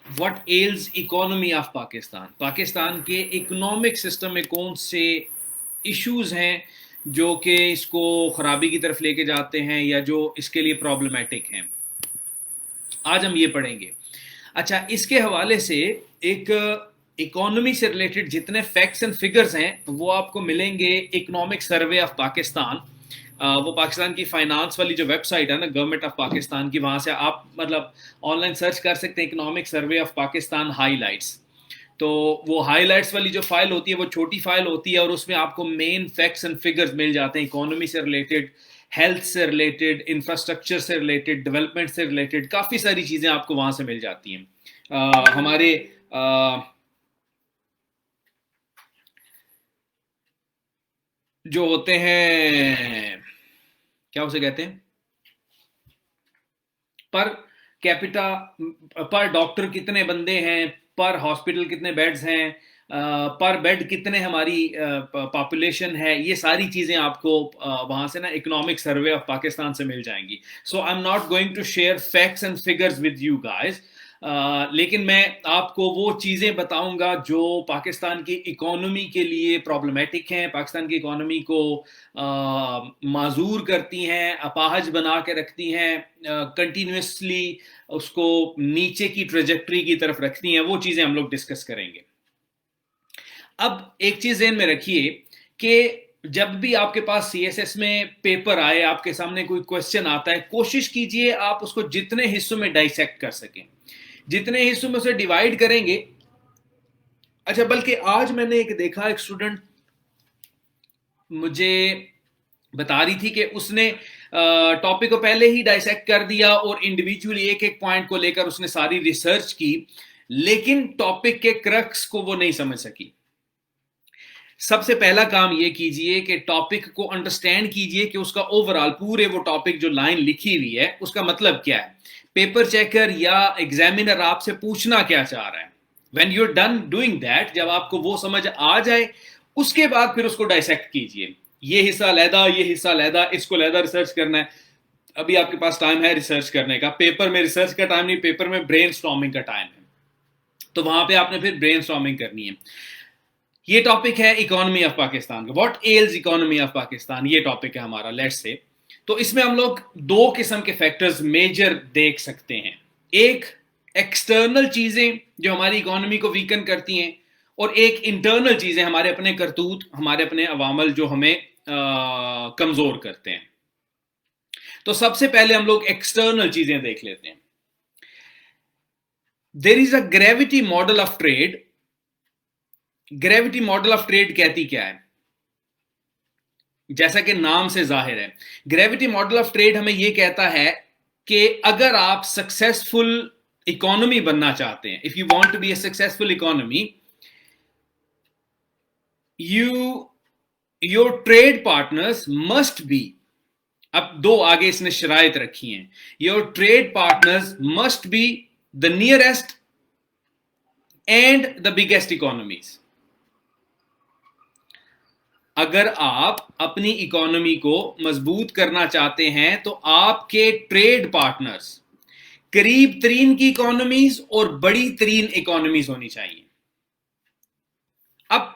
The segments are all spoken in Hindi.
What else economy of Pakistan. Pakistan के इकोनॉमिक सिस्टम में कौन से इश्यूज हैं जो कि इसको खराबी की तरफ लेके जाते हैं या जो इसके लिए प्रॉब्लमेटिक हैं, आज हम ये पढ़ेंगे। अच्छा, इसके हवाले से एक इकोनॉमी से रिलेटेड जितने फैक्ट्स एंड फिगर्स हैं वो आपको मिलेंगे इकोनॉमिक सर्वे ऑफ पाकिस्तान। वो पाकिस्तान की फाइनेंस वाली जो वेबसाइट है ना, गवर्नमेंट ऑफ पाकिस्तान की, वहां से आप मतलब ऑनलाइन सर्च कर सकते हैं economic survey of Pakistan highlights. तो वो हाईलाइट्स वाली जो फाइल होती है वो छोटी फाइल होती है और उसमें आपको मेन फैक्ट्स एंड फिगर्स मिल जाते हैं इकोनॉमी से रिलेटेड, हेल्थ से रिलेटेड, इंफ्रास्ट्रक्चर से रिलेटेड, डेवलपमेंट से रिलेटेड, काफ़ी सारी चीज़ें आपको वहां से मिल जाती हैं। हमारे जो होते हैं, क्या उसे कहते हैं, पर कैपिटा, पर डॉक्टर कितने बंदे हैं, पर हॉस्पिटल कितने बेड्स हैं, पर बेड कितने हमारी पॉपुलेशन है, ये सारी चीज़ें आपको वहाँ से ना इकोनॉमिक सर्वे ऑफ पाकिस्तान से मिल जाएंगी। So I am not going to share facts and figures with you guys, लेकिन मैं आपको वो चीज़ें बताऊंगा जो पाकिस्तान की इकोनॉमी के लिए प्रॉब्लमेटिक हैं, पाकिस्तान की इकोनॉमी को माजूर करती हैं, अपाहज बना के रखती हैं, कंटिन्यूसली उसको नीचे की ट्रेजेक्ट्री की तरफ रखती हैं। वो चीज़ें हम लोग डिस्कस करेंगे। अब एक चीज़ ध्यान में रखिए कि जब भी आपके पास सीएसएस में पेपर आए, आपके सामने कोई क्वेश्चन आता है, कोशिश कीजिए आप उसको जितने हिस्सों में डाइसेक्ट कर सकें, जितने हिस्सों में उसे डिवाइड करेंगे। अच्छा, बल्कि आज मैंने एक देखा, एक स्टूडेंट मुझे बता रही थी कि उसने टॉपिक को पहले ही डाइसेक्ट कर दिया और इंडिविजुअली एक एक पॉइंट को लेकर उसने सारी रिसर्च की, लेकिन टॉपिक के क्रक्स को वो नहीं समझ सकी। सबसे पहला काम ये कीजिए कि टॉपिक को अंडरस्टैंड कीजिए कि उसका ओवरऑल पूरे वो टॉपिक जो लाइन लिखी हुई है उसका मतलब क्या है। पेपर चेकर या एग्जामिनर आपसे पूछना क्या चाह रहा है। When you are done doing that, जब आपको वो समझ आ जाए, उसके बाद फिर उसको डाइसेक्ट कीजिए। ये हिस्सा अलहदा, ये हिस्सा अलहदा, इसको अलहदा रिसर्च करना है। अभी आपके पास टाइम है रिसर्च करने का। पेपर में रिसर्च का टाइम नहीं, पेपर में ब्रेन स्टॉर्मिंग का टाइम है, तो वहां पे आपने फिर ब्रेन स्टॉर्मिंग करनी है। ये टॉपिक है इकोनॉमी ऑफ पाकिस्तान का, what else economy of Pakistan, ये टॉपिक है हमारा, लेट्स से। तो इसमें हम लोग दो किस्म के फैक्टर्स मेजर देख सकते हैं। एक एक्सटर्नल चीजें जो हमारी इकोनॉमी को वीकन करती हैं, और एक इंटरनल चीजें, हमारे अपने करतूत, हमारे अपने अवामल जो हमें कमजोर करते हैं। तो सबसे पहले हम लोग एक्सटर्नल चीजें देख लेते हैं। There is a gravity model of trade. Gravity model of trade कहती क्या है? जैसा कि नाम से जाहिर है, ग्रेविटी मॉडल ऑफ ट्रेड हमें यह कहता है कि अगर आप सक्सेसफुल इकोनॉमी बनना चाहते हैं, if you want to be a successful economy, your trade partners must be, अब दो आगे इसने शराइत रखी हैं, your trade partners must be the nearest and the biggest economies. अगर आप अपनी इकोनॉमी को मजबूत करना चाहते हैं तो आपके ट्रेड पार्टनर्स करीब तरीन की इकोनॉमीज और बड़ी तरीन इकोनॉमीज होनी चाहिए। अब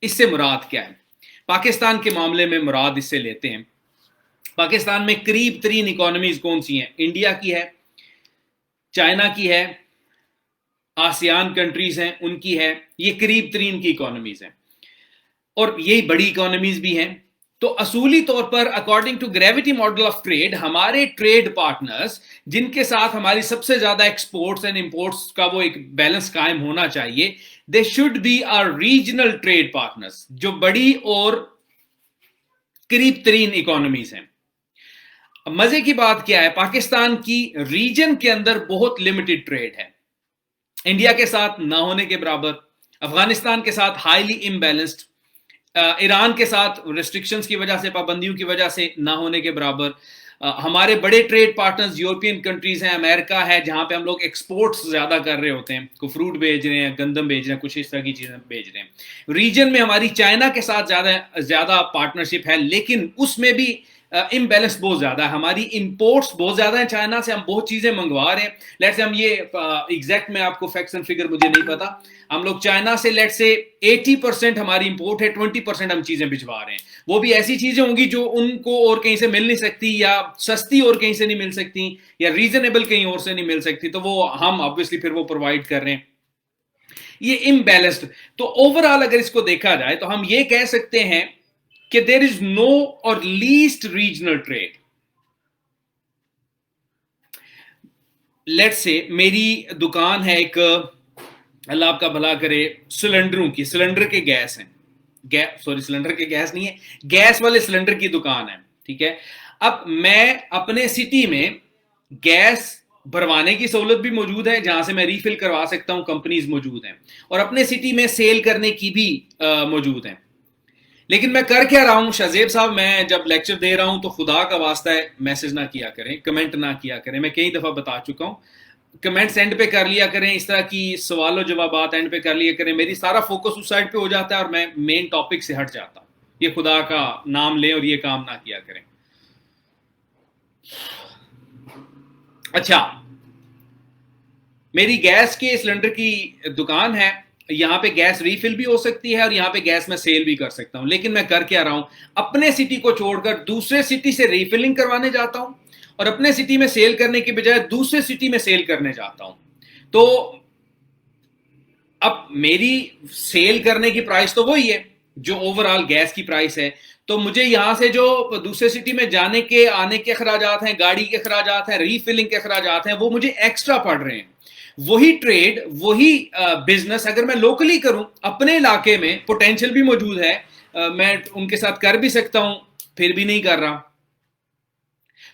इससे मुराद क्या है? पाकिस्तान के मामले में मुराद इससे लेते हैं, पाकिस्तान में करीब तरीन इकोनॉमीज कौन सी हैं? इंडिया की है, चाइना की है, आसियान कंट्रीज हैं उनकी है, ये करीब तरीन की इकोनॉमीज हैं और यही बड़ी इकोनॉमीज भी हैं। तो असूली तौर पर according to gravity model of trade, हमारे ट्रेड पार्टनर्स जिनके साथ हमारी सबसे ज्यादा एक्सपोर्ट्स एंड इंपोर्ट्स का वो एक बैलेंस कायम होना चाहिए, they should be our regional trade partners, जो बड़ी और करीब तरीन इकोनॉमीज हैं। मजे की बात क्या है, पाकिस्तान की रीजन के अंदर बहुत लिमिटेड ट्रेड है, इंडिया के साथ ना होने के बराबर, अफगानिस्तान के साथ हाईली इम्बैलेंस्ड, ईरान के साथ रिस्ट्रिक्शंस की वजह से, पाबंदियों की वजह से ना होने के बराबर। हमारे बड़े ट्रेड पार्टनर्स यूरोपियन कंट्रीज हैं, अमेरिका है, जहां पे हम लोग एक्सपोर्ट्स ज्यादा कर रहे होते हैं, कोई फ्रूट भेज रहे हैं, गंदम भेज रहे हैं, कुछ इस तरह की चीजें भेज रहे हैं। रीजन में हमारी चाइना के साथ ज्यादा पार्टनरशिप है, लेकिन उसमें भी इम्बैलेंस बहुत ज्यादा है। हमारी इंपोर्ट्स बहुत ज्यादा है चाइना से, हम बहुत चीजें मंगवा रहे हैं। लेट्स से हम ये एग्जैक्ट में आपको फैक्ट्स एंड फिगर मुझे नहीं पता, हम लोग चाइना से लेट्स से 80% हमारी इंपोर्ट है, 20% हम चीजें भिजवा रहे हैं। वो भी ऐसी चीजें होंगी जो उनको और कहीं से मिल नहीं सकती, या सस्ती और कहीं से नहीं मिल सकती, या रीजनेबल कहीं और से नहीं मिल सकती, तो वो हम ऑब्वियसली फिर वो प्रोवाइड कर रहे हैं। ये इम्बैलेंस्ड। तो ओवरऑल अगर इसको देखा जाए तो हम ये कह सकते हैं कि देर इज नो और least regional trade. Let's say मेरी दुकान है एक, अल्लाह आपका भला करे, सिलेंडरों की, सिलेंडर के गैस हैं, सॉरी सिलेंडर के गैस नहीं है, गैस वाले सिलेंडर की दुकान है, ठीक है। अब मैं अपने सिटी में गैस भरवाने की सहूलत भी मौजूद है, जहां से मैं रीफिल करवा सकता हूं, कंपनीज मौजूद हैं, और अपने सिटी में सेल करने की भी मौजूद हैं। लेकिन मैं कर क्या रहा हूं शाहजेब साहब, मैं जब लेक्चर दे रहा हूं तो खुदा का वास्ता है मैसेज ना किया करें, कमेंट ना किया करें। मैं कई दफा बता चुका हूं, कमेंट्स एंड पे कर लिया करें, इस तरह की सवालों जवाबात एंड पे कर लिया करें। मेरी सारा फोकस उस साइड पे हो जाता है और मैं मेन टॉपिक से हट जाता हूं। ये खुदा का नाम लें और ये काम ना किया करें। अच्छा, मेरी गैस के सिलेंडर की दुकान है, यहां पे गैस रीफिल भी हो सकती है और यहां पे गैस मैं सेल भी कर सकता हूं। लेकिन मैं कर क्या रहा हूं, अपने सिटी को छोड़कर दूसरे सिटी से रीफिलिंग करवाने जाता हूं, और अपने सिटी में सेल करने की बजाय दूसरे सिटी में सेल करने जाता हूं। तो अब मेरी सेल करने की प्राइस तो वही है जो ओवरऑल गैस की प्राइस है। तो मुझे यहां से जो दूसरे सिटी में जाने के आने के अखराजात हैं, गाड़ी के अखराजात हैं, रीफिलिंग के अखराजात हैं, वो मुझे एक्स्ट्रा पड़ रहे हैं। वही ट्रेड, वही बिजनेस अगर मैं लोकली करूं, अपने इलाके में पोटेंशियल भी मौजूद है, मैं उनके साथ कर भी सकता हूं, फिर भी नहीं कर रहा।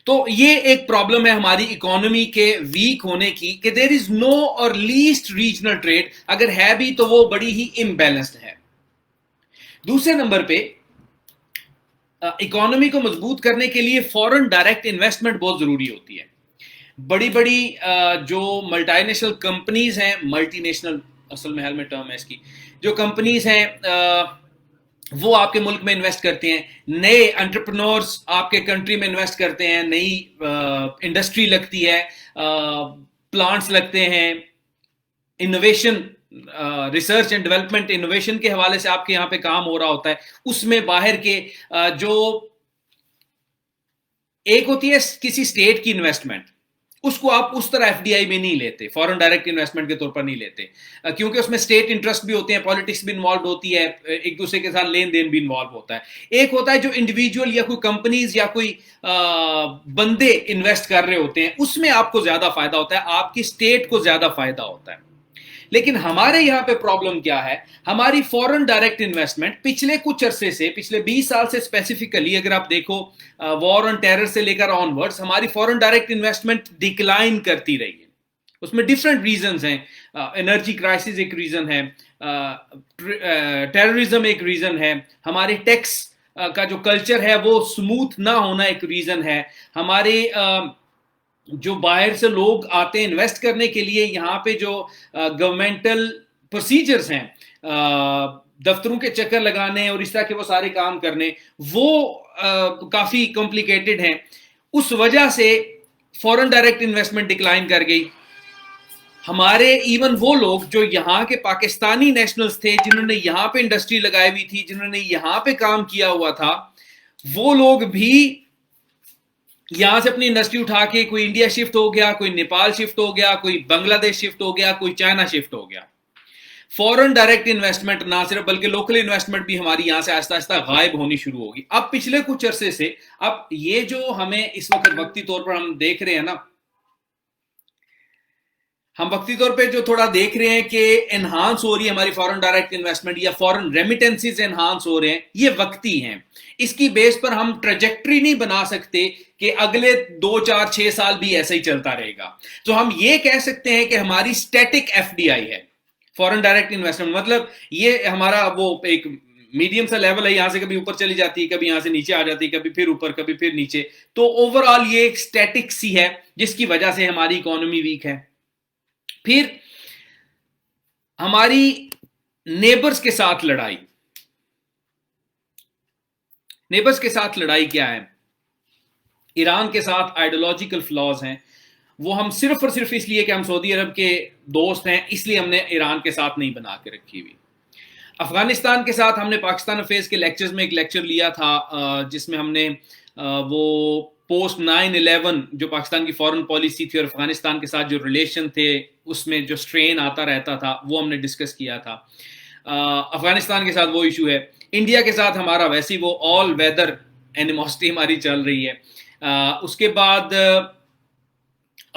तो ये एक प्रॉब्लम है हमारी इकोनॉमी के वीक होने की, कि देयर इज नो और लीस्ट रीजनल ट्रेड, अगर है भी तो वो बड़ी ही इम्बैलेंस्ड है। दूसरे नंबर पे, इकोनॉमी को मजबूत करने के लिए फॉरेन डायरेक्ट इन्वेस्टमेंट बहुत जरूरी होती है। बड़ी बड़ी जो मल्टीनेशनल कंपनीज हैं, मल्टीनेशनल असल में हेलमेट टर्म है इसकी, जो कंपनीज हैं वो आपके मुल्क में इन्वेस्ट करते हैं, नए एंटरप्रेन्योर्स आपके कंट्री में इन्वेस्ट करते हैं, नई इंडस्ट्री लगती है, प्लांट्स लगते हैं, innovation, research and development, innovation के हवाले से आपके यहां पे काम हो रहा होता है। उसमें बाहर के जो एक होती है किसी स्टेट की इन्वेस्टमेंट, उसको आप उस तरह एफडीआई में नहीं लेते, फॉरेन डायरेक्ट इन्वेस्टमेंट के तौर पर नहीं लेते, क्योंकि उसमें स्टेट इंटरेस्ट भी होते हैं, पॉलिटिक्स भी इन्वॉल्व होती है, एक दूसरे के साथ लेन देन भी इन्वॉल्व होता है। एक होता है जो इंडिविजुअल या कोई कंपनीज या कोई बंदे इन्वेस्ट कर रहे होते हैं, उसमें आपको ज्यादा फायदा होता है, आपकी स्टेट को ज्यादा फायदा होता है। लेकिन हमारे यहां पे प्रॉब्लम क्या है, हमारी फॉरेन डायरेक्ट इन्वेस्टमेंट पिछले कुछ अरसे से, पिछले 20 साल से स्पेसिफिकली अगर आप देखो, वॉर ऑन टेरर से लेकर ऑनवर्ड्स, हमारी फॉरेन डायरेक्ट इन्वेस्टमेंट डिक्लाइन करती रही है। उसमें डिफरेंट रीजंस हैं, एनर्जी क्राइसिस एक रीजन है, टेररिज्म एक रीजन है, हमारे टैक्स का जो कल्चर है वो स्मूथ ना होना एक रीजन है, हमारे जो बाहर से लोग आते हैं इन्वेस्ट करने के लिए, यहाँ पे जो गवर्नमेंटल प्रोसीजर्स हैं, दफ्तरों के चक्कर लगाने और इस तरह के वो सारे काम करने, वो काफी कॉम्प्लिकेटेड हैं। उस वजह से फॉरेन डायरेक्ट इन्वेस्टमेंट डिक्लाइन कर गई। हमारे इवन वो लोग जो यहाँ के पाकिस्तानी नेशनल्स थे, जिन्होंने यहाँ पे इंडस्ट्री लगाई हुई थी, जिन्होंने यहाँ पे काम किया हुआ था, वो लोग भी यहां से अपनी इंडस्ट्री उठा के कोई इंडिया शिफ्ट हो गया, कोई नेपाल शिफ्ट हो गया, कोई बांग्लादेश शिफ्ट हो गया, कोई चाइना शिफ्ट हो गया। फॉरेन डायरेक्ट इन्वेस्टमेंट ना सिर्फ बल्कि लोकल इन्वेस्टमेंट भी हमारी यहां से आहिस्ता आहिस्ता गायब होनी शुरू होगी। अब पिछले कुछ अरसे से, अब ये जो हमें इस वक्त वक्ती तौर पर हम देख रहे हैं ना, हम वक्ती तौर पे जो थोड़ा देख रहे हैं कि एनहांस हो रही है हमारी फॉरेन डायरेक्ट इन्वेस्टमेंट या फॉरेन रेमिटेंसीज एनहांस हो रहे हैं, ये वक्ती हैं। इसकी बेस पर हम ट्रेजेक्ट्री नहीं बना सकते कि अगले 2 4 6 साल भी ऐसा ही चलता रहेगा। तो हम ये कह सकते हैं कि हमारी स्टैटिक एफडीआई है फॉरेन डायरेक्ट इन्वेस्टमेंट, मतलब ये हमारा वो एक मीडियम सा लेवल है, यहां से कभी ऊपर चली जाती है, कभी यहां से नीचे आ जाती है, कभी फिर ऊपर, कभी फिर नीचे। तो ओवरऑल ये एक स्टैटिक सी है, जिसकी वजह से हमारी इकोनॉमी वीक है। फिर हमारी नेबर्स के साथ लड़ाई, नेबर्स के साथ लड़ाई क्या है? ईरान के साथ आइडियोलॉजिकल फ्लॉज हैं, वो हम सिर्फ और सिर्फ इसलिए कि हम सऊदी अरब के दोस्त हैं इसलिए हमने ईरान के साथ नहीं बना के रखी हुई। अफगानिस्तान के साथ हमने पाकिस्तान अफेयर्स के लेक्चर्स में एक लेक्चर लिया था, जिसमें हमने वो पोस्ट 9/11 जो पाकिस्तान की फॉरेन पॉलिसी थी और अफगानिस्तान के साथ जो रिलेशन थे उसमें जो स्ट्रेन आता रहता था वो हमने डिस्कस किया था। अफगानिस्तान के साथ वो इशू है। इंडिया के साथ हमारा वैसे ही वो ऑल वेदर एनिमोसिटी हमारी चल रही है। उसके बाद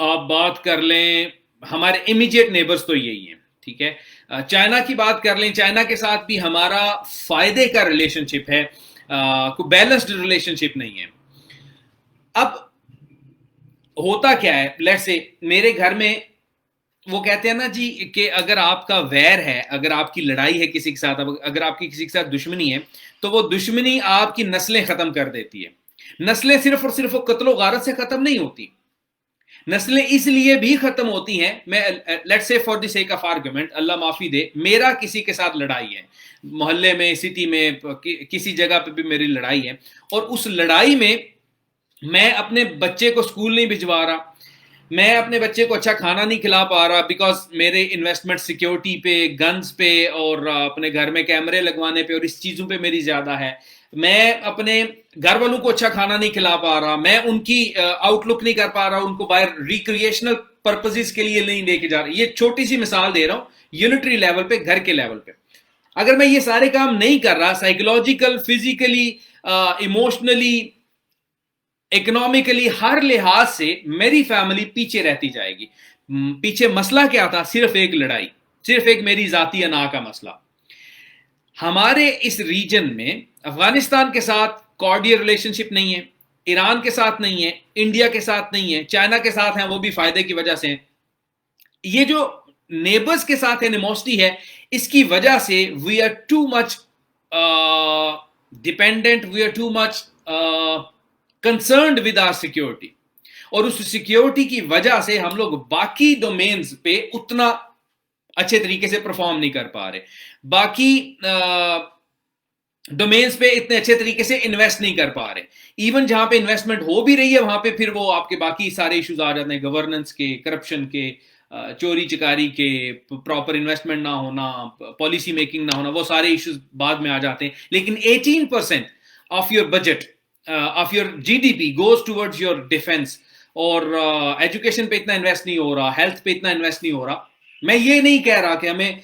आप बात कर लें, हमारे इमीडिएट नेबर्स तो यही हैं, ठीक है। चाइना की बात कर लें, चाइना के साथ भी हमारा फायदे का रिलेशनशिप है, कोई बैलेंस्ड रिलेशनशिप नहीं है। अब होता क्या है, लेट्स से मेरे घर में वो कहते हैं ना जी कि अगर आपका वैर है, अगर आपकी लड़ाई है किसी के साथ, अगर आपकी किसी के साथ दुश्मनी है, तो वो दुश्मनी आपकी नस्लें खत्म कर देती है। नस्लें सिर्फ और सिर्फ वो कत्लो गारत से खत्म नहीं होती, नस्लें इसलिए भी खत्म होती हैं, मैं let's say for the sake of argument, Allah माफी दे, मेरा किसी के साथ लड़ाई है, मोहल्ले में, सिटी में, किसी जगह पे भी मेरी लड़ाई है, और उस लड़ाई में मैं अपने बच्चे को स्कूल नहीं भिजवा रहा, मैं अपने बच्चे को अच्छा खाना नहीं खिला पा रहा बिकॉज मेरे इन्वेस्टमेंट सिक्योरिटी पे, गन्स पे और अपने घर में कैमरे लगवाने पे और इस चीज़ों पे मेरी ज़्यादा है, मैं अपने घर वालों को अच्छा खाना नहीं खिला पा रहा, मैं उनकी आउटलुक नहीं कर पा रहा, उनको बाहर रिक्रिएशनल पर्पसेस के लिए नहीं लेके जा रहा। ये छोटी सी मिसाल दे रहा हूँ, यूनिटरी लेवल पे, घर के लेवल पे। अगर मैं ये सारे काम नहीं कर रहा, साइकोलॉजिकल, फिजिकली, इमोशनली, इकोनॉमिकली, हर लिहाज से मेरी फैमिली पीछे रहती जाएगी। पीछे मसला क्या था? सिर्फ एक लड़ाई, सिर्फ एक मेरी जाती अना का मसला। हमारे इस रीजन में अफगानिस्तान के साथ कॉर्डियल रिलेशनशिप नहीं है, ईरान के साथ नहीं है, इंडिया के साथ नहीं है, चाइना के साथ है, वो भी फायदे की वजह से। ये जो नेबर्स के साथ एनिमोसिटी है, इसकी वजह से we are too much dependent, we are too much concerned with our security, और उस सिक्योरिटी की वजह से हम लोग बाकी डोमेन्स पे उतना अच्छे तरीके से परफॉर्म नहीं कर पा रहे, बाकी डोमेन्स पे इतने अच्छे तरीके से इन्वेस्ट नहीं कर पा रहे। इवन जहां पे इन्वेस्टमेंट हो भी रही है वहां पे फिर वो आपके बाकी सारे इश्यूज आ जाते हैं, गवर्नेंस के, करप्शन के, चोरी चकारी के, प्रॉपर इन्वेस्टमेंट ना होना, पॉलिसी मेकिंग ना होना, वो सारे इश्यूज बाद में आ जाते हैं। लेकिन 18% of your budget, of your GDP goes towards your defence, और एजुकेशन पे इतना इन्वेस्ट नहीं हो रहा, हेल्थ पे इतना इन्वेस्ट नहीं हो रहा। मैं ये नहीं कह रहा कि हमें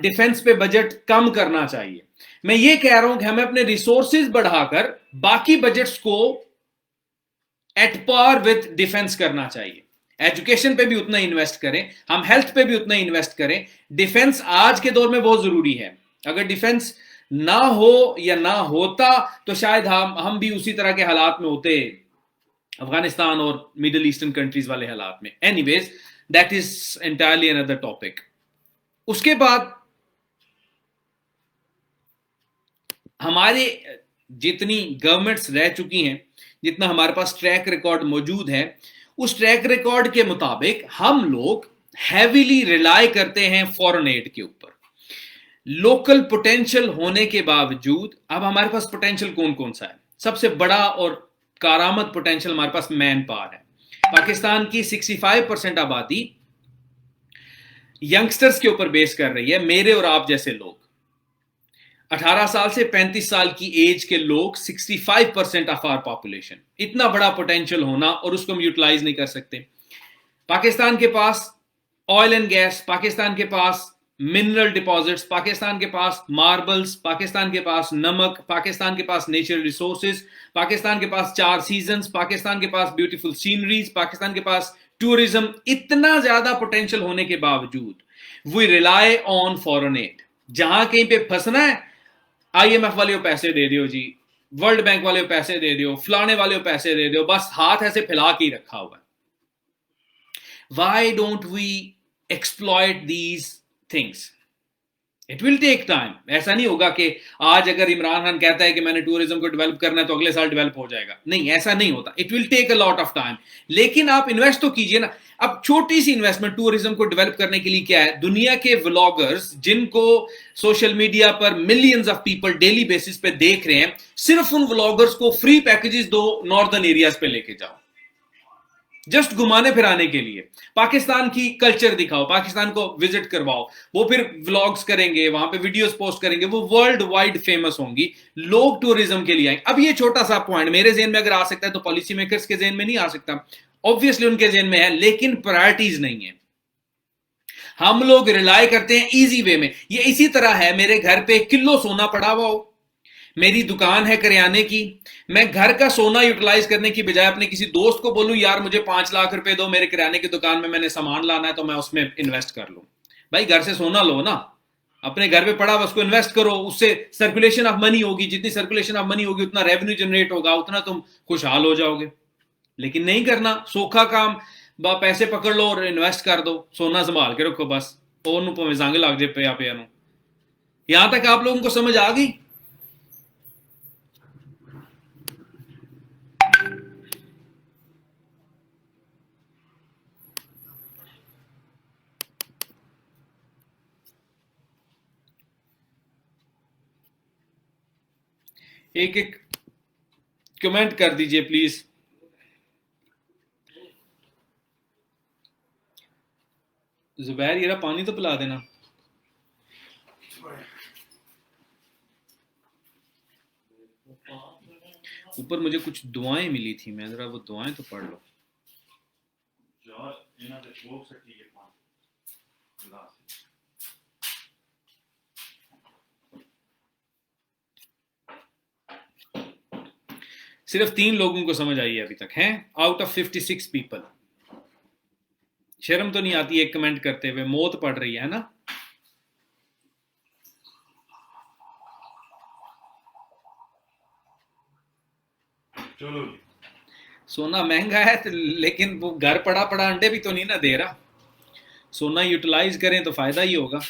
डिफेंस पे बजट कम करना चाहिए, मैं ये कह रहा हूं कि हमें अपने रिसोर्सेज बढ़ाकर बाकी बजट्स को एट पार विद डिफेंस करना चाहिए। एजुकेशन पे भी उतना इन्वेस्ट करें, हम हेल्थ पे भी उतना इन्वेस्ट करें। डिफेंस आज के दौर में बहुत जरूरी है। अगर डिफेंस ना हो या ना होता तो शायद हम भी उसी तरह के हालात में होते, अफगानिस्तान और मिडिल ईस्टर्न कंट्रीज वाले हालात में। Anyways, that is entirely another topic. उसके बाद हमारे जितनी गवर्नमेंट्स रह चुकी हैं, जितना हमारे पास ट्रैक रिकॉर्ड मौजूद है, उस ट्रैक रिकॉर्ड के मुताबिक हम लोग हैवीली रिलाई करते हैं फॉरेन एड के ऊपर। लोकल पोटेंशियल होने के बावजूद, अब हमारे पास पोटेंशियल कौन कौन सा है? सबसे बड़ा और कारामद पोटेंशियल हमारे पास मैन पावर है। पाकिस्तान की 65% आबादी यंगस्टर्स के ऊपर बेस कर रही है, मेरे और आप जैसे लोग। 18 साल से 35 साल की एज के लोग 65% ऑफ आवर पॉपुलेशन। इतना बड़ा पोटेंशियल होना और उसको हम यूटिलाइज नहीं कर सकते। पाकिस्तान के पास ऑयल एंड गैस, पाकिस्तान के पास मिनरल डिपॉजिट्स, पाकिस्तान के पास मार्बल्स, पाकिस्तान के पास नमक, पाकिस्तान के पास नेचुरल रिसोर्सेज, पाकिस्तान के पास 4 सीजन्स, पाकिस्तान के पास ब्यूटीफुल सीनरीज, पाकिस्तान के पास टूरिज्म। इतना ज्यादा पोटेंशियल होने के बावजूद we rely on foreign aid. जहां कहीं पे फंसना है, आईएमएफ वाले को पैसे दे दियो जी, वर्ल्ड बैंक वाले को पैसे दे दियो, फलाने वाले को पैसे दे दियो, बस हाथ ऐसे फैला के ही रखा हुआ है। Why don't we exploit these things? It will take time. ऐसा नहीं होगा कि आज अगर इमरान खान कहता है कि मैंने टूरिज्म को डेवलप करना है तो अगले साल डेवलप हो जाएगा, नहीं, ऐसा नहीं होता। It will take a lot of time, लेकिन आप इन्वेस्ट तो कीजिए ना। अब छोटी सी इन्वेस्टमेंट टूरिज्म को डेवलप करने के लिए क्या है, दुनिया के व्लॉगर्स जिनको सोशल मीडिया पर millions of people daily basis पे देख रहे हैं, सिर्फ उन व्लॉगर्स को फ्री पैकेजेस दो, नॉर्दर्न एरियाज पे लेके जाओ, जस्ट घुमाने फिराने के लिए। पाकिस्तान की कल्चर दिखाओ, पाकिस्तान को विजिट करवाओ, वो फिर व्लॉग्स करेंगे, वहां पे वीडियोस पोस्ट करेंगे, वो वर्ल्ड वाइड फेमस होंगी, लोग टूरिज्म के लिए आएंगे। अब ये छोटा सा पॉइंट मेरे जेहन में अगर आ सकता है तो पॉलिसी मेकर्स के जेहन में नहीं आ सकता, ऑब्वियसली उनके जेहन में है, लेकिन प्रायोरिटीज नहीं है। हम लोग रिलाय करते हैं इजी वे में। ये इसी तरह है, मेरे घर पे किलो सोना पड़ा हुआ हो, मेरी दुकान है करियाने की, मैं घर का सोना यूटिलाइज करने की बजाय अपने किसी दोस्त को बोलूं यार मुझे 5 लाख रुपए दो, मेरे किराने की दुकान में मैंने सामान लाना है तो मैं उसमें इन्वेस्ट कर लूं। भाई घर से सोना लो ना, अपने घर पे पड़ा उसको इन्वेस्ट करो, उससे सर्कुलेशन ऑफ मनी होगी, जितनी सर्कुलेशन ऑफ मनी होगी उतना रेवेन्यू जनरेट होगा, उतना तुम खुशहाल हो जाओगे। लेकिन नहीं करना, सोखा काम, पैसे पकड़ लो और इन्वेस्ट कर दो, सोना संभाल के रखो बस, और भावे जंग लग जाए पिया पिया। यहां तक आप लोगों को समझ आ गई? एक एक कमेंट कर दीजिए प्लीज। जुबैर ये पानी तो पिला देना। ऊपर मुझे कुछ दुआएं मिली थी, मैं जरा वो दुआएं तो पढ़ लो। सिर्फ 3 लोगों को समझ आई है अभी तक, हैं आउट ऑफ 56 पीपल। शर्म तो नहीं आती एक कमेंट करते हुए? मौत पड़ रही है ना। चलो, सोना महंगा है लेकिन वो घर पड़ा पड़ा अंडे भी तो नहीं ना दे रहा। सोना यूटिलाइज करें तो फायदा ही होगा।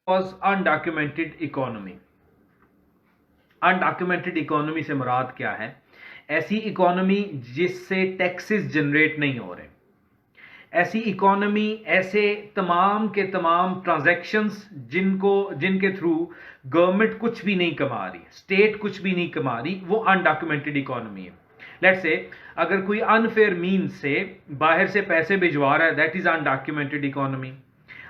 was undocumented economy। Undocumented economy से मुराद क्या है? ऐसी इकोनॉमी जिससे टैक्सेस जनरेट नहीं हो रहे, ऐसी इकोनॉमी, ऐसे तमाम के तमाम ट्रांजैक्शंस जिनके थ्रू गवर्नमेंट कुछ भी नहीं कमा रही, स्टेट कुछ भी नहीं कमा रही, वो अनडॉक्यूमेंटेड इकोनॉमी है। लेट्स से अगर कोई अनफेयर मीन से बाहर से पैसे भिजवा रहा है, दैट इज अनडॉक्यूमेंटेड इकोनॉमी।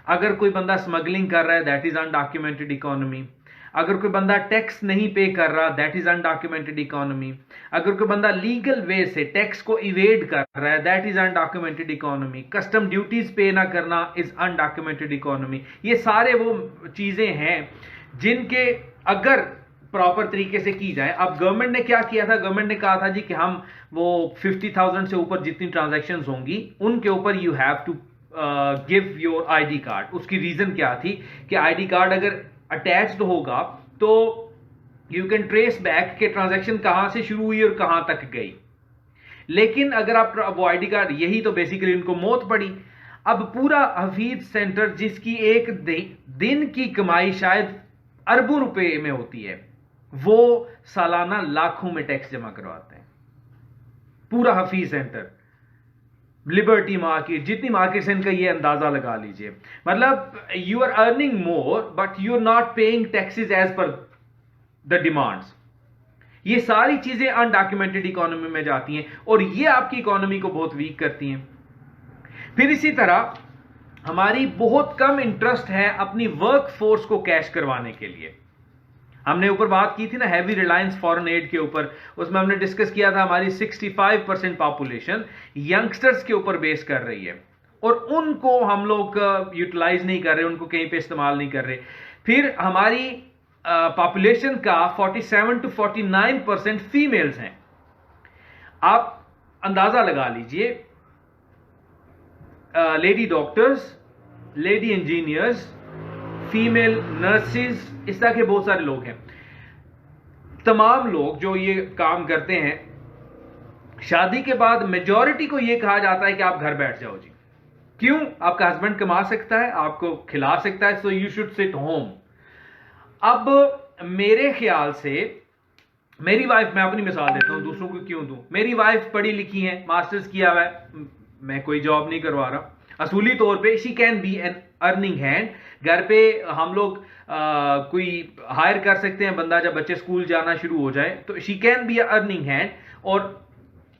अगर कोई बंदा स्मगलिंग कर रहा है, दैट इज अनडॉक्यूमेंटेड इकोनॉमी। अगर कोई बंदा टैक्स नहीं पे कर रहा, दैट इज अनडॉक्यूमेंटेड इकोनॉमी। अगर कोई बंदा लीगल वे से टैक्स को इवेड कर रहा है, that is undocumented economy. Custom duties पे ना करना इज अनडॉक्यूमेंटेड इकोनॉमी। ये सारे वो चीजें हैं जिनके अगर प्रॉपर तरीके से की जाए। अब गवर्नमेंट ने क्या किया था? गवर्नमेंट ने कहा था जी कि हम वो 50,000 से ऊपर जितनी ट्रांजैक्शन होंगी उनके ऊपर you have to give your ID card. उसकी रीजन क्या थी कि आईडी कार्ड अगर अटैच्ड होगा तो यू कैन ट्रेस बैक के ट्रांजैक्शन कहां से शुरू हुई और कहां तक गई। लेकिन अगर आप वो आईडी कार्ड, यही तो बेसिकली उनको मौत पड़ी। अब पूरा हफीज सेंटर जिसकी एक दिन की कमाई शायद अरबों रुपए में होती है, वो सालाना लाखों में टैक्स जमा करवाते हैं। पूरा हफीज सेंटर, लिबर्टी मार्केट, जितनी मार्केट्स हैं इनका ये अंदाजा लगा लीजिए। मतलब you are earning more but you are not paying taxes as per the demands. ये सारी चीजें अनडॉक्यूमेंटेड इकोनॉमी में जाती हैं और ये आपकी इकोनॉमी को बहुत वीक करती हैं। फिर इसी तरह हमारी बहुत कम इंटरेस्ट है अपनी वर्क फोर्स को कैश करवाने के लिए। हमने ऊपर बात की थी ना हैवी रिलायंस फॉरेन एड के ऊपर, उसमें हमने डिस्कस किया था हमारी 65% पॉपुलेशन यंगस्टर्स के ऊपर बेस कर रही है और उनको हम लोग यूटिलाइज नहीं कर रहे, उनको कहीं पे इस्तेमाल नहीं कर रहे। फिर हमारी पॉपुलेशन का 47 to 49% फीमेल्स हैं। आप अंदाजा लगा लीजिए, lady doctors lady engineers, female nurses, इस तरह के बहुत सारे लोग हैं। तमाम लोग जो ये काम करते हैं, शादी के बाद मेजॉरिटी को ये कहा जाता है कि आप घर बैठ जाओ जी। क्यों? आपका हस्बैंड कमा सकता है, आपको खिला सकता है, so you should seat home. अब मेरे ख्याल से मेरी वाइफ, मैं अपनी मिसाल देता हूं, दूसरों को क्यों दूं, मेरी वाइफ पढ़ी लिखी है, मास्टर्स किया हुआ है, मैं कोई जॉब नहीं करवा रहा, असूली तौर पे she can be an earning hand. घर पे हम लोग कोई हायर कर सकते हैं बंदा, जब बच्चे स्कूल जाना शुरू हो जाए तो she can be earning hand. और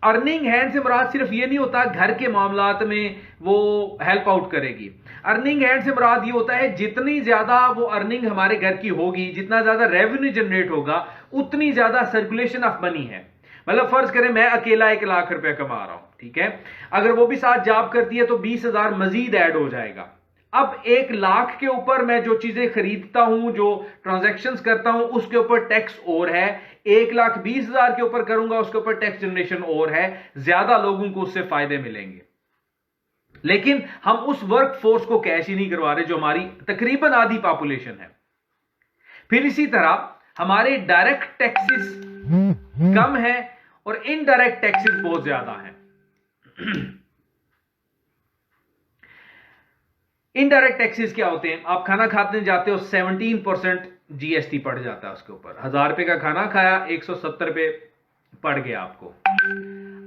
अर्निंग हैंड से मुराद सिर्फ ये नहीं होता घर के मामलात में वो हेल्प आउट करेगी। अर्निंग हैंड से मुराद ये होता है जितनी ज्यादा वो अर्निंग हमारे घर की होगी, जितना ज्यादा रेवेन्यू जनरेट होगा, उतनी ज्यादा सर्कुलेशन ऑफ मनी है। मतलब फर्ज करें मैं अकेला 1 लाख रुपया कमा रहा हूं, ठीक है, अगर वो भी साथ जॉब करती है तो 20,000 मजीद ऐड हो जाएगा। अब 1 लाख के ऊपर मैं जो चीजें खरीदता हूं, जो ट्रांजैक्शंस करता हूं, उसके ऊपर टैक्स और है। 1,20,000 के ऊपर करूंगा, उसके ऊपर टैक्स जनरेशन और है। ज्यादा लोगों को उससे फायदे मिलेंगे, लेकिन हम उस वर्क फोर्स को कैश ही नहीं करवा रहे जो हमारी तकरीबन आधी पॉपुलेशन है। फिर इसी तरह हमारे डायरेक्ट टैक्सेस कम है और इनडायरेक्ट टैक्सेस बहुत ज्यादा है। इनडायरेक्ट टैक्सेस क्या होते हैं? आप खाना खाते जाते हो, 17% जीएसटी पड़ जाता है उसके ऊपर। 1,000 रुपए का खाना खाया, 170 रुपए पड़ गया आपको।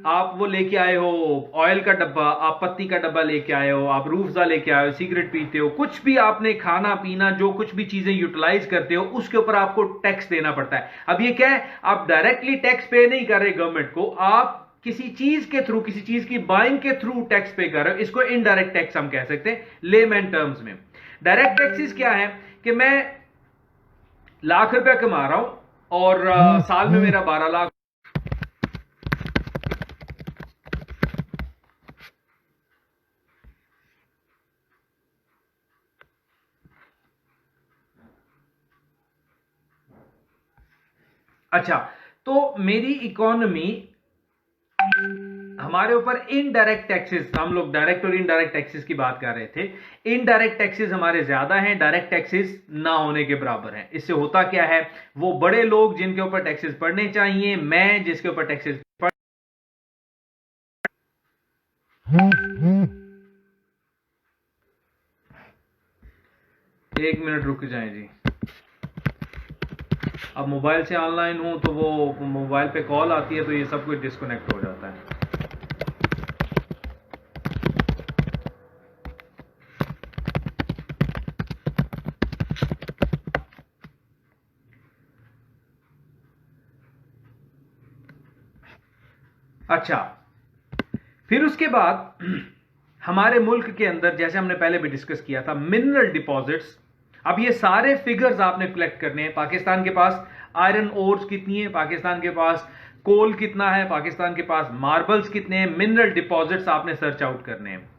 आप वो लेके आए हो ऑयल का डब्बा, आप पत्ती का डब्बा लेके आए हो, आप रूफजा लेके आए हो, सिगरेट पीते हो, कुछ भी आपने खाना पीना, जो कुछ भी चीजें यूटिलाइज करते हो, उसके ऊपर आपको टैक्स देना पड़ता है। अब ये क्या है? आप डायरेक्टली टैक्स पे नहीं कर रहे गवर्नमेंट को, आप किसी चीज के थ्रू, किसी चीज की बाइंग के थ्रू टैक्स पे कर रहे हो। इसको इनडायरेक्ट टैक्स हम कह सकते हैं लेमैन टर्म्स में। डायरेक्ट टैक्सेस क्या है कि मैं लाख रुपया कमा रहा हूं और साल में मेरा 12 लाख। अच्छा, तो मेरी इकोनॉमी, हमारे ऊपर इनडायरेक्ट टैक्सेस, हम लोग डायरेक्ट और इनडायरेक्ट टैक्सेस की बात कर रहे थे। इनडायरेक्ट टैक्सेस हमारे ज्यादा हैं, डायरेक्ट टैक्सेस ना होने के बराबर हैं। इससे होता क्या है? वो बड़े लोग जिनके ऊपर टैक्सेस पड़ने चाहिए, मैं जिसके ऊपर टैक्सेस पड़। 1 मिनट रुक जाएं जी। अब मोबाइल से ऑनलाइन हूं तो वो मोबाइल पे कॉल आती है तो ये सब कुछ डिस्कनेक्ट हो जाता है। अच्छा, फिर उसके बाद हमारे मुल्क के अंदर, जैसे हमने पहले भी डिस्कस किया था, मिनरल डिपॉजिट्स। अब ये सारे फिगर्स आपने कलेक्ट करने हैं। पाकिस्तान के पास आयरन ओर्स कितनी है, पाकिस्तान के पास कोल कितना है, पाकिस्तान के पास मार्बल्स कितने हैं, मिनरल डिपॉजिट्स आपने सर्च आउट करने हैं।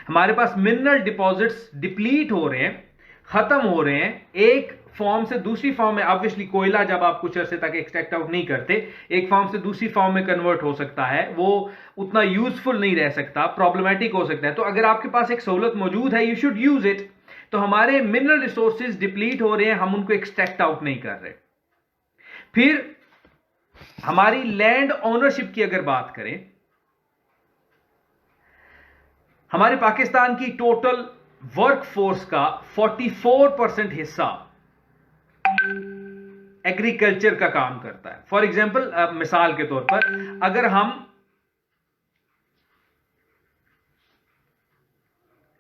हमारे पास मिनरल डिपॉजिट्स डिप्लीट हो रहे हैं, खत्म हो रहे हैं, एक फॉर्म से दूसरी फॉर्म में। ऑब्वियसली कोयला जब आप कुछ अरसे तक एक्सट्रैक्ट आउट नहीं करते, एक फॉर्म से दूसरी फॉर्म में कन्वर्ट हो सकता है, वो उतना यूजफुल नहीं रह सकता, प्रॉब्लमेटिक हो सकता है। तो अगर आपके पास एक सहूलत मौजूद है, यू शुड यूज इट। तो हमारे मिनरल रिसोर्सेज डिप्लीट हो रहे हैं, हम उनको एक्सट्रैक्ट आउट नहीं कर रहे। फिर हमारी लैंड ओनरशिप की अगर बात करें, हमारे पाकिस्तान की टोटल वर्कफोर्स का 44% हिस्सा एग्रीकल्चर का काम करता है। फॉर एग्जाम्पल, मिसाल के तौर पर अगर हम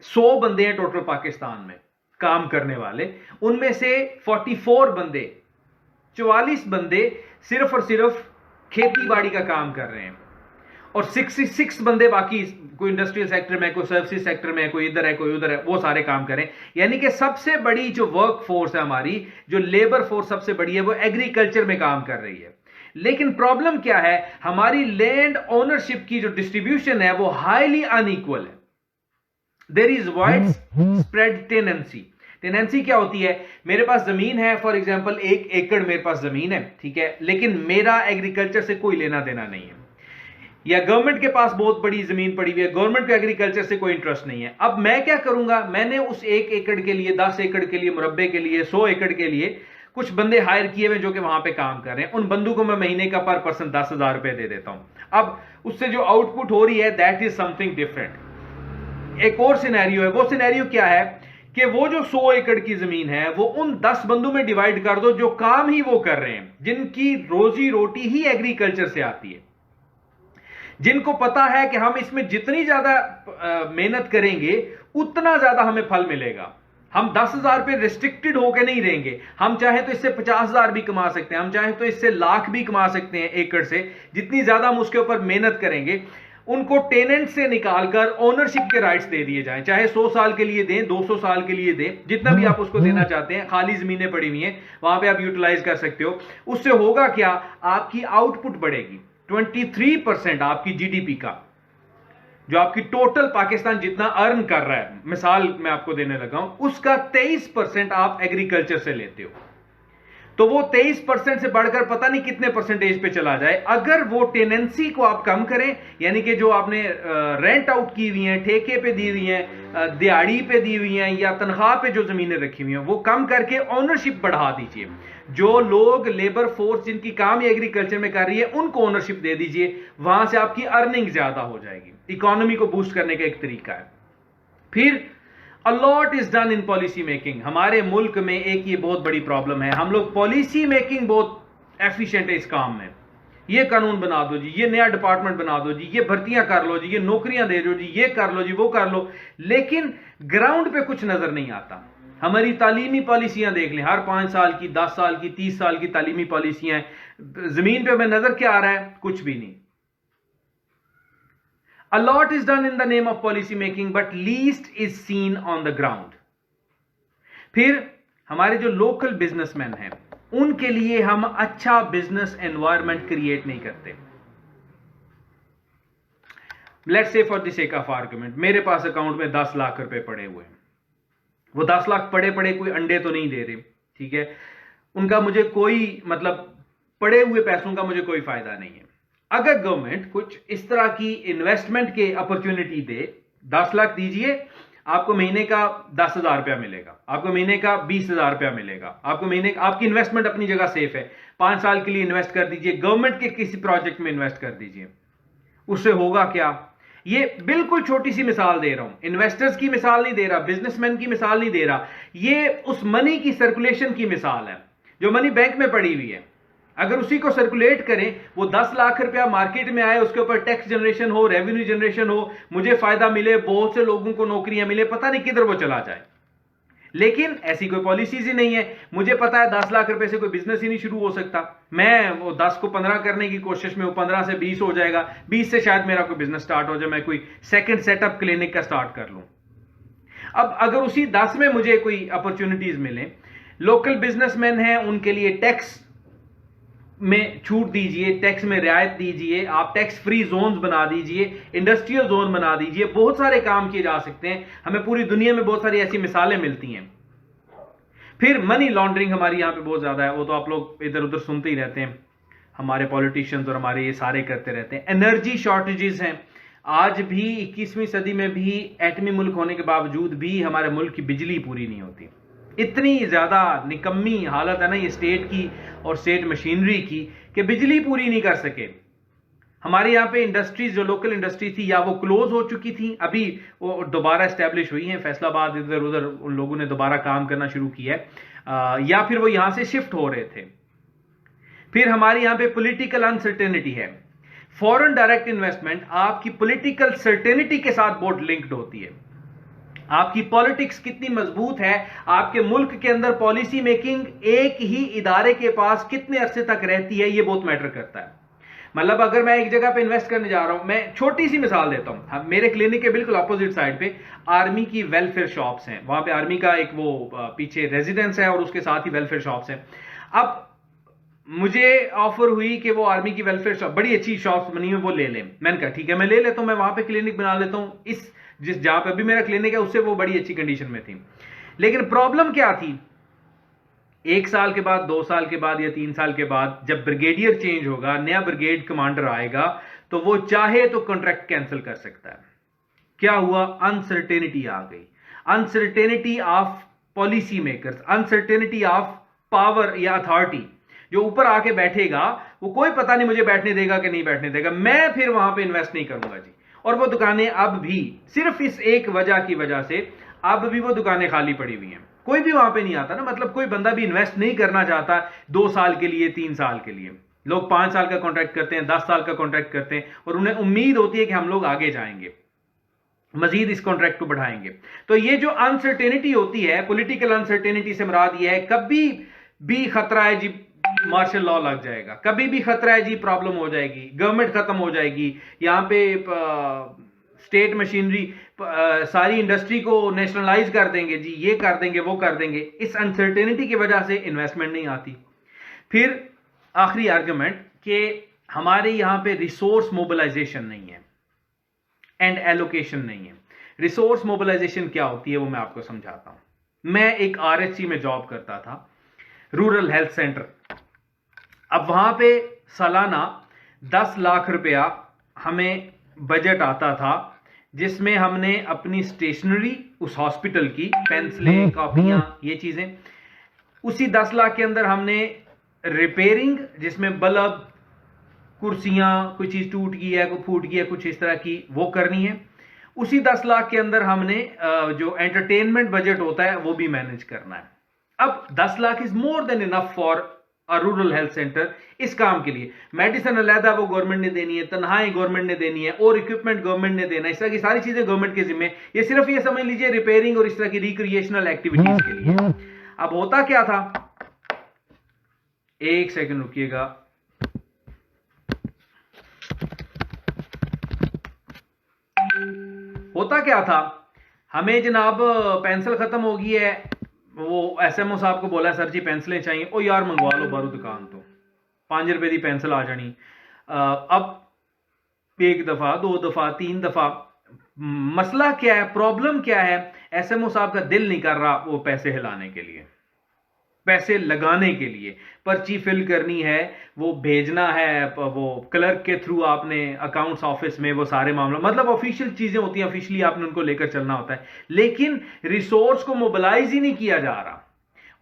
100 बंदे हैं टोटल पाकिस्तान में काम करने वाले, उनमें से 44 बंदे, 44 बंदे सिर्फ और सिर्फ खेती बाड़ी का काम कर रहे हैं और 66 बंदे बाकी कोई इंडस्ट्रियल सेक्टर में, कोई सर्विसेज सेक्टर में, कोई इधर है, कोई उधर है, वो सारे काम करें। यानी कि सबसे बड़ी जो वर्क फोर्स है हमारी, जो लेबर फोर्स सबसे बड़ी है, वो एग्रीकल्चर में काम कर रही है। लेकिन प्रॉब्लम क्या है? हमारी लैंड ओनरशिप की जो डिस्ट्रीब्यूशन है वो हाईली अनइक्वल है। There is widespread tenancy. Tenancy क्या होती है? मेरे पास जमीन है, फॉर एग्जाम्पल 1 एकड़ मेरे पास जमीन है, ठीक है, लेकिन मेरा एग्रीकल्चर से कोई लेना देना नहीं है। या गवर्नमेंट के पास बहुत बड़ी जमीन पड़ी हुई है, गवर्नमेंट को एग्रीकल्चर से कोई इंटरेस्ट नहीं है। अब मैं क्या करूंगा, मैंने उस 1 एकड़ के लिए, 10 एकड़ के लिए, मुरब्बे के लिए, 100 एकड़ के लिए कुछ बंदे हायर किए हुए जो कि वहां पे काम कर रहे हैं। उन बंदों को मैं महीने का पर पर्सन 10,000 रुपए दे देता हूं। अब उससे जो आउटपुट हो रही है दैट इज समथिंग डिफरेंट। एक और सिनेरियो है, वो सिनेरियो क्या है कि वो जो 100 एकड़ की जमीन है वो उन 10 बंदों में डिवाइड कर दो जो काम ही वो कर रहे हैं, जिनकी रोजी रोटी ही एग्रीकल्चर से आती है, जिनको पता है कि हम इसमें जितनी ज्यादा मेहनत करेंगे उतना ज्यादा हमें फल मिलेगा। हम 10,000 पे रिस्ट्रिक्टेड होकर नहीं रहेंगे, हम चाहे तो इससे 50,000 भी कमा सकते हैं, हम चाहे तो इससे लाख भी कमा सकते हैं एकड़ से। जितनी ज्यादा हम उसके ऊपर मेहनत करेंगे, उनको टेनेंट से निकालकर ओनरशिप के राइट्स दे दिए जाएं, चाहे 100 साल के लिए दें, 200 साल के लिए दें, जितना भी आप उसको देना चाहते हैं। खाली जमीनें पड़ी हुई हैं, वहां पे आप यूटिलाइज कर सकते हो। उससे होगा क्या, आपकी आउटपुट बढ़ेगी। 23% आपकी जीडीपी का, जो आपकी टोटल पाकिस्तान जितना अर्न कर रहा है, मिसाल मैं आपको देने लगा हूं, उसका 23% आप एग्रीकल्चर से लेते हो, तो वो 23% से बढ़कर पता नहीं कितने परसेंटेज पे चला जाए। अगर वो टेनेंसी को आप कम करें, यानी कि जो आपने रेंट आउट की हुई हैं, ठेके पे दी हुई हैं, दिहाड़ी पे दी हुई हैं, या तनख्वाह पे जो जमीनें रखी हुई हैं, वो कम करके ओनरशिप बढ़ा दीजिए। जो लोग लेबर फोर्स जिनकी काम एग्रीकल्चर में कर रही है उनको ओनरशिप दे दीजिए, वहां से आपकी अर्निंग ज्यादा हो जाएगी। इकोनॉमी को बूस्ट करने का एक तरीका है। फिर A lot is done in policy making। हमारे मुल्क में एक ये बहुत बड़ी प्रॉब्लम है, हम लोग पॉलिसी मेकिंग बहुत एफिशिएंट है इस काम में। ये कानून बना दो जी, ये नया डिपार्टमेंट बना दो जी, ये भर्तियां कर लो जी, ये नौकरियां दे दो जी, ये कर लो जी, वो कर लो, लेकिन ग्राउंड पे कुछ नजर नहीं आता। हमारी तालीमी पॉलिसियां देख लें, हर 5 साल की, 10 साल की, 30 साल की तालीमी पॉलिसियां, जमीन पे हमें नजर क्या आ रहा है, कुछ भी नहीं। A lot is done in the name of policy making, but least is seen on the ground। फिर हमारे जो लोकल बिजनेसमैन हैं, उनके लिए हम अच्छा बिजनेस एनवायरनमेंट क्रिएट नहीं करते। Let's say for the sake of argument, मेरे पास अकाउंट में 10 लाख रुपए पड़े हुए हैं। वो 10 लाख पड़े पड़े कोई अंडे तो नहीं दे रहे, ठीक है, उनका मुझे कोई मतलब, पड़े हुए पैसों का मुझे कोई फायदा नहीं है। अगर गवर्नमेंट कुछ इस तरह की इन्वेस्टमेंट के अपॉर्चुनिटी दे, 10 लाख दीजिए, आपको महीने का 10,000 रुपया मिलेगा, आपको महीने का 20,000 रुपया मिलेगा, आपको महीने का, आपकी इन्वेस्टमेंट अपनी जगह सेफ है, 5 साल के लिए इन्वेस्ट कर दीजिए, गवर्नमेंट के किसी प्रोजेक्ट में इन्वेस्ट कर दीजिए। उससे होगा क्या, ये बिल्कुल छोटी सी मिसाल दे रहा हूं, इन्वेस्टर्स की मिसाल नहीं दे रहा, बिजनेसमैन की मिसाल नहीं दे रहा, ये उस मनी की सर्कुलेशन की मिसाल है जो मनी बैंक में पड़ी हुई है। अगर उसी को सर्कुलेट करें, वो 10 लाख रुपया मार्केट में आए, उसके ऊपर टैक्स जनरेशन हो, रेवेन्यू जनरेशन हो, मुझे फायदा मिले, बहुत से लोगों को नौकरियां मिले, पता नहीं किधर वो चला जाए। लेकिन ऐसी कोई पॉलिसीज ही नहीं है। मुझे पता है 10 लाख रुपए से कोई बिजनेस ही नहीं शुरू हो सकता, मैं वो 10 को 15 करने की कोशिश में, वो 15 से 20 हो जाएगा, 20 से शायद मेरा कोई बिजनेस स्टार्ट हो जाए, मैं कोई सेकंड सेटअप क्लिनिक का स्टार्ट कर लूं। अब अगर उसी 10 में मुझे कोई अपॉर्चुनिटीज मिले, लोकल बिजनेसमैन हैं, उनके लिए टैक्स में छूट दीजिए, टैक्स में रियायत दीजिए, आप टैक्स फ्री जोन्स बना दीजिए, इंडस्ट्रियल जोन बना दीजिए, बहुत सारे काम किए जा सकते हैं। हमें पूरी दुनिया में बहुत सारी ऐसी मिसालें मिलती हैं। फिर मनी लॉन्ड्रिंग हमारी यहां पे बहुत ज्यादा है, वो तो आप लोग इधर उधर सुनते ही रहते हैं, हमारे पॉलिटिशियंस और हमारे ये सारे करते रहते हैं। एनर्जी शॉर्टेजेस हैं, आज भी 21वीं सदी में भी एटमी मुल्क होने के बावजूद भी हमारे मुल्क की बिजली पूरी नहीं होती। इतनी ज्यादा निकम्मी हालत है ना ये स्टेट की और स्टेट मशीनरी की कि बिजली पूरी नहीं कर सके। हमारे यहाँ पे इंडस्ट्रीज, जो लोकल इंडस्ट्री थी, या वो क्लोज हो चुकी थी, अभी वो दोबारा एस्टेब्लिश हुई हैं, फैसलाबाद इधर उधर उन लोगों ने दोबारा काम करना शुरू किया है, या फिर वो यहां से शिफ्ट हो रहे थे। फिर हमारे यहाँ पे पॉलिटिकल अनसर्टेनिटी है। फॉरेन डायरेक्ट इन्वेस्टमेंट आपकी पॉलिटिकल सर्टेनिटी के साथ बहुत लिंक्ड होती है। आपकी पॉलिटिक्स कितनी मजबूत है, आपके मुल्क के अंदर पॉलिसी मेकिंग एक ही इदारे के पास कितने अरसे तक रहती है, ये बहुत मैटर करता है। मतलब अगर मैं एक जगह पे इन्वेस्ट करने जा रहा हूं, मैं छोटी सी मिसाल देता हूं, मेरे क्लिनिक के बिल्कुल अपोजिट साइड पे आर्मी की वेलफेयर शॉप्स हैं, वहां पे आर्मी का एक वो पीछे रेजिडेंस है और उसके साथ ही वेलफेयर शॉप्स हैं। अब मुझे ऑफर हुई कि वो आर्मी की वेलफेयर शॉप, बड़ी अच्छी शॉप्स बनी हुई, वो ले लें। मैंने कहा ठीक है, मैं ले लेता हूं, मैं वहां पे क्लिनिक बना लेता हूं। इस जिस जहां पे अभी मेरा क्लिनिक है उससे वो बड़ी अच्छी कंडीशन में थी। लेकिन प्रॉब्लम क्या थी, 1 साल के बाद, 2 साल के बाद या 3 साल के बाद जब ब्रिगेडियर चेंज होगा, नया ब्रिगेड कमांडर आएगा, तो वो चाहे तो कॉन्ट्रैक्ट कैंसिल कर सकता है। क्या हुआ? अनसर्टेनिटी आ गई, uncertainty of policy makers, uncertainty of power या अथॉरिटी। जो ऊपर आके बैठेगा वो कोई पता नहीं मुझे बैठने देगा कि नहीं बैठने देगा, मैं फिर वहां पे इन्वेस्ट नहीं करूंगा जी। और वो दुकानें अब भी सिर्फ इस एक वजह की वजह से अब भी वो दुकानें खाली पड़ी हुई हैं, कोई भी वहां पे नहीं आता ना। मतलब कोई बंदा भी इन्वेस्ट नहीं करना चाहता 2 साल के लिए, 3 साल के लिए। लोग 5 साल का कॉन्ट्रैक्ट करते हैं, 10 साल का कॉन्ट्रैक्ट करते हैं और उन्हें उम्मीद होती है कि हम लोग आगे जाएंगे, मजीद इस कॉन्ट्रैक्ट को बढ़ाएंगे। तो ये जो अनसर्टेनिटी होती है, पॉलिटिकल अनसर्टेनिटी से मुराद ये है कभी भी खतरा है जी मार्शल लॉ लग जाएगा, कभी भी खतरा है जी प्रॉब्लम हो जाएगी, गवर्नमेंट खत्म हो जाएगी, यहां पे स्टेट मशीनरी सारी इंडस्ट्री को नेशनलाइज कर देंगे जी, ये कर देंगे वो कर देंगे। इस अनसर्टेनिटी की वजह से इन्वेस्टमेंट नहीं आती। फिर आखिरी आर्गुमेंट कि हमारे यहां पे रिसोर्स मोबिलाइजेशन नहीं है एंड एलोकेशन नहीं है। रिसोर्स मोबिलाइजेशन क्या होती है वो मैं आपको समझाता हूं। मैं एक आरएचसी में जॉब करता था, रूरल हेल्थ सेंटर। अब वहां पे सालाना 10 लाख रुपया हमें बजट आता था, जिसमें हमने अपनी स्टेशनरी उस हॉस्पिटल की, पेंसिलें, कॉपियां, ये चीजें, उसी 10 लाख के अंदर हमने रिपेयरिंग, जिसमें बल्ब, कुर्सियां, कोई चीज टूट गई है, कोई फूट गई है, कुछ इस तरह की, वो करनी है। उसी 10 लाख के अंदर हमने जो एंटरटेनमेंट बजट होता है वो भी मैनेज करना है। अब 10 lakh is more than enough for a rural health centre इस काम के लिए। मेडिसिन अलहदा वो गवर्नमेंट ने देनी है, तनख्वाहें गवर्नमेंट ने देनी है, और इक्विपमेंट गवर्नमेंट ने देना है, इस तरह की सारी चीजें गवर्नमेंट के जिम्मे। ये सिर्फ ये समझ लीजिए रिपेयरिंग और इस तरह की रिक्रिएशनल एक्टिविटीज के लिए। अब होता क्या था, एक सेकंड रुकिएगा, होता क्या था, हमें जनाब पेंसिल खत्म हो गई है, वो एसएमओ साहब को बोला सर जी पेंसिलें चाहिए, ओ यार मंगवा लो बारू दुकान तो 5 रुपए की पेंसिल आ जानी। अब 1 दफा 2 दफा 3 दफा, मसला क्या है, प्रॉब्लम क्या है, एसएमओ साहब का दिल नहीं कर रहा वो पैसे हिलाने के लिए, पैसे लगाने के लिए, पर्ची फिल करनी है, वो भेजना है, वो क्लर्क के थ्रू आपने अकाउंट्स ऑफिस में वो सारे मामला, मतलब ऑफिशियल चीजें होती हैं, ऑफिशियली आपने उनको लेकर चलना होता है, लेकिन रिसोर्स को मोबिलाइज ही नहीं किया जा रहा।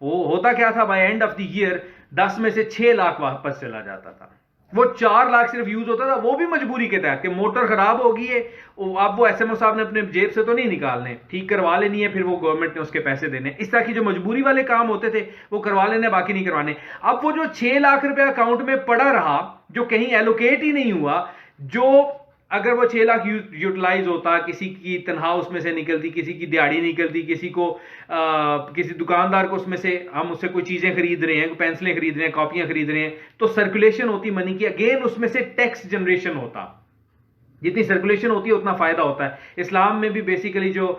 वो होता क्या था, by end of the year 10 में से 6 लाख वापस चला जाता था, वो 4 लाख सिर्फ यूज होता था, वो भी मजबूरी के तहत कि मोटर खराब हो गई है, अब वो एसएमओ साहब ने अपने जेब से तो नहीं निकालने, ठीक करवा लेनी है, फिर वो गवर्नमेंट ने उसके पैसे देने। इस तरह की जो मजबूरी वाले काम होते थे वो करवा लेने, बाकी नहीं करवाने। अब वो जो 6 लाख रुपया अकाउंट में पड़ा रहा, जो कहीं एलोकेट ही नहीं हुआ, जो अगर वो 6 लाख यूटिलाइज होता, किसी की तनख्वाह उसमें से निकलती, किसी की दिहाड़ी निकलती, किसी को किसी दुकानदार को उसमें से, हम उससे कोई चीजें खरीद रहे हैं, पेंसिलें खरीद रहे हैं, कॉपियां खरीद रहे हैं, तो सर्कुलेशन होती मनी की, अगेन उसमें से टैक्स जनरेशन होता। जितनी सर्कुलेशन होती है उतना फायदा होता है। इस्लाम में भी बेसिकली जो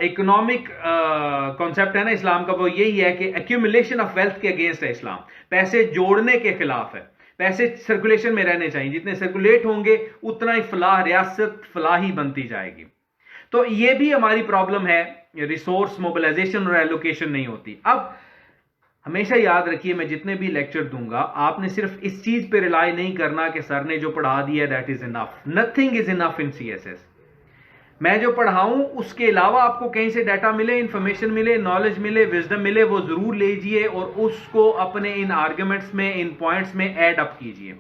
इकोनॉमिक कॉन्सेप्ट है ना इस्लाम का, वो यही है कि एक्यूमुलेशन ऑफ वेल्थ के अगेंस्ट है इस्लाम, पैसे जोड़ने के खिलाफ है। पैसे सर्कुलेशन में रहने चाहिए, जितने सर्कुलेट होंगे उतना ही फलाह, रियासत फलाही बनती जाएगी। तो ये भी हमारी प्रॉब्लम है, रिसोर्स मोबिलाइजेशन और एलोकेशन नहीं होती। अब हमेशा याद रखिए, मैं जितने भी लेक्चर दूंगा, आपने सिर्फ इस चीज पे रिलाई नहीं करना कि सर ने जो पढ़ा दिया that is enough. Nothing is enough in CSS. मैं जो पढ़ाऊं उसके अलावा आपको कहीं से डाटा मिले, इंफॉर्मेशन मिले, नॉलेज मिले, विजडम मिले, वो जरूर लीजिए और उसको अपने इन आर्ग्यूमेंट्स में, इन पॉइंट्स में ऐड अप कीजिए।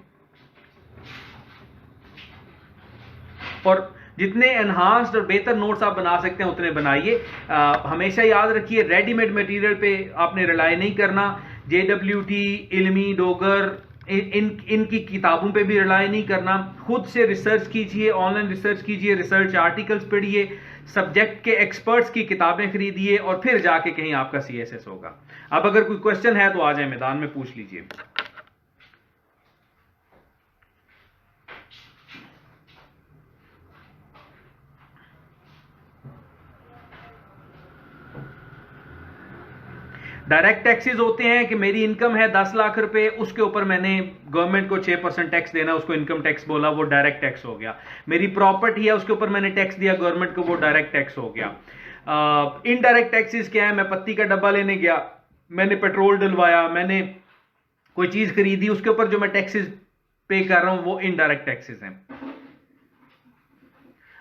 और जितने एनहांस्ड और बेहतर नोट्स आप बना सकते हैं उतने बनाइए। हमेशा याद रखिए, रेडीमेड मटेरियल पे आपने रिलाई नहीं करना। JWT, इल्मी, डोगर, इनकी किताबों पे भी रिलाई नहीं करना। खुद से रिसर्च कीजिए, ऑनलाइन रिसर्च कीजिए, रिसर्च आर्टिकल्स पढ़िए, सब्जेक्ट के एक्सपर्ट्स की किताबें खरीदिए और फिर जाके कहीं आपका CSS होगा। अब अगर कोई क्वेश्चन है तो आ जाए मैदान में, पूछ लीजिए। डायरेक्ट टैक्सेस होते हैं कि मेरी इनकम है 10 लाख रुपए, उसके ऊपर मैंने गवर्नमेंट को 6% टैक्स देना, उसको इनकम टैक्स बोला, वो डायरेक्ट टैक्स हो गया। मेरी प्रॉपर्टी है, उसके ऊपर मैंने टैक्स दिया गवर्नमेंट को, वो डायरेक्ट टैक्स हो गया। इनडायरेक्ट टैक्सेस क्या है, मैं पत्ती का डब्बा लेने गया, मैंने पेट्रोल डलवाया, मैंने कोई चीज खरीदी, उसके ऊपर जो मैं टैक्सेस पे कर रहा हूं वो इनडायरेक्ट टैक्सेस हैं।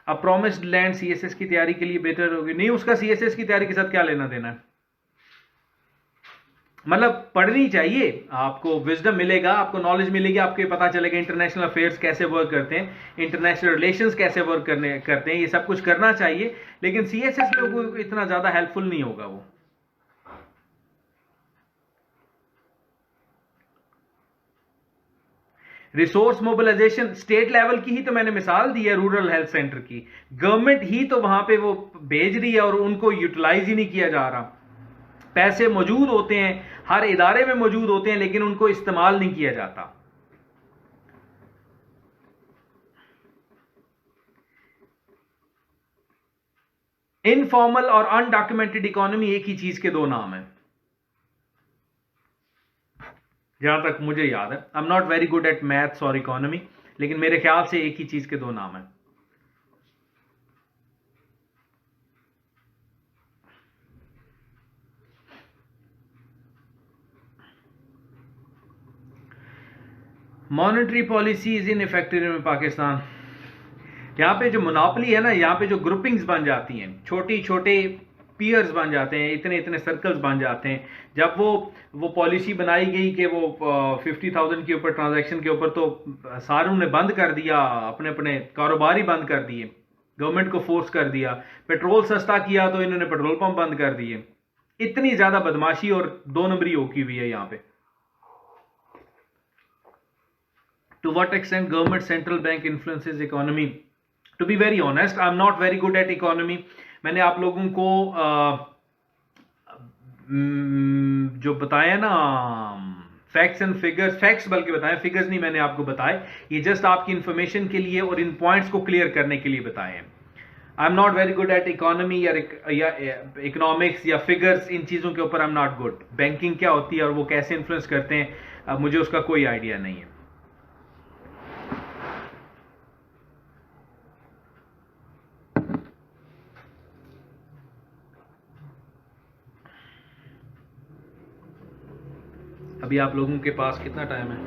अब प्रॉमिस्ड लैंड सीएसएस की तैयारी के लिए बेटर होगी, नहीं उसका सीएसएस की तैयारी के साथ क्या लेना देना है। मतलब पढ़नी चाहिए, आपको विजडम मिलेगा, आपको नॉलेज मिलेगी, आपको पता चलेगा इंटरनेशनल अफेयर्स कैसे वर्क करते हैं, इंटरनेशनल रिलेशंस कैसे वर्क करते हैं, ये सब कुछ करना चाहिए। लेकिन सीएसएस में वो इतना ज्यादा हेल्पफुल नहीं होगा वो। रिसोर्स मोबिलाइजेशन स्टेट लेवल की ही तो मैंने मिसाल दी है, रूरल हेल्थ सेंटर की। गवर्नमेंट ही तो वहां पे वो भेज रही है और उनको यूटिलाइज ही नहीं किया जा रहा। पैसे मौजूद होते हैं, हर इदारे में मौजूद होते हैं, लेकिन उनको इस्तेमाल नहीं किया जाता। इनफॉर्मल और अनडॉक्यूमेंटेड इकोनॉमी एक ही चीज के दो नाम है, जहां तक मुझे याद है। आई am not very good at maths और इकोनॉमी, लेकिन मेरे ख्याल से एक ही चीज के दो नाम है। Monetary policy is in effective in Pakistan. यहाँ पे जो मोनोपोली है ना, यहाँ पे जो ग्रुपिंग्स बन जाती हैं, छोटी छोटे पीयर्स बन जाते हैं, इतने इतने सर्कल्स बन जाते हैं। जब वो पॉलिसी बनाई गई कि वो 50,000 के ऊपर ट्रांजैक्शन के ऊपर, तो सारों ने बंद कर दिया, अपने अपने कारोबार ही बंद कर दिए, गवर्नमेंट को फोर्स कर दिया। पेट्रोल सस्ता किया तो इन्होंने पेट्रोल पंप बंद कर दिए। इतनी ज्यादा बदमाशी और दो नंबरी हो की हुई है यहाँ पे। To what extent government central bank influences economy? To be very honest, I'm not very good at economy. मैंने आप लोगों को जो बताया ना फैक्ट्स एंड फिगर्स, फैक्ट्स बल्कि बताए, फिगर्स नहीं मैंने आपको बताए, ये जस्ट आपकी इंफॉर्मेशन के लिए और इन पॉइंट्स को क्लियर करने के लिए बताए हैं। आई am not very good at economy या इकोनॉमिक्स या फिगर्स, इन चीज़ों के ऊपर आई एम नॉट गुड। बैंकिंग क्या होती है और वो कैसे इन्फ्लुएंस करते हैं, मुझे उसका कोई आइडिया नहीं है। अभी आप लोगों के पास कितना टाइम है?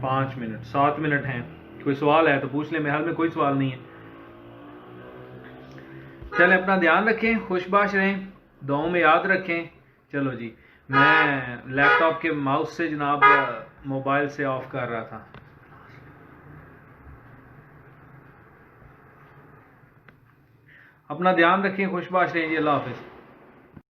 5 मिनट, 7 मिनट हैं। कोई सवाल है तो पूछ ले, मेरे हाल में कोई सवाल नहीं है। चलें, अपना ध्यान रखें, खुशबाश रहें, दुआओं में याद रखें। चलो जी, मैं लैपटॉप के माउस से जनाब मोबाइल से ऑफ कर रहा था। अपना ध्यान रखें, खुशबाश रहें जी, अल्लाह हाफिज।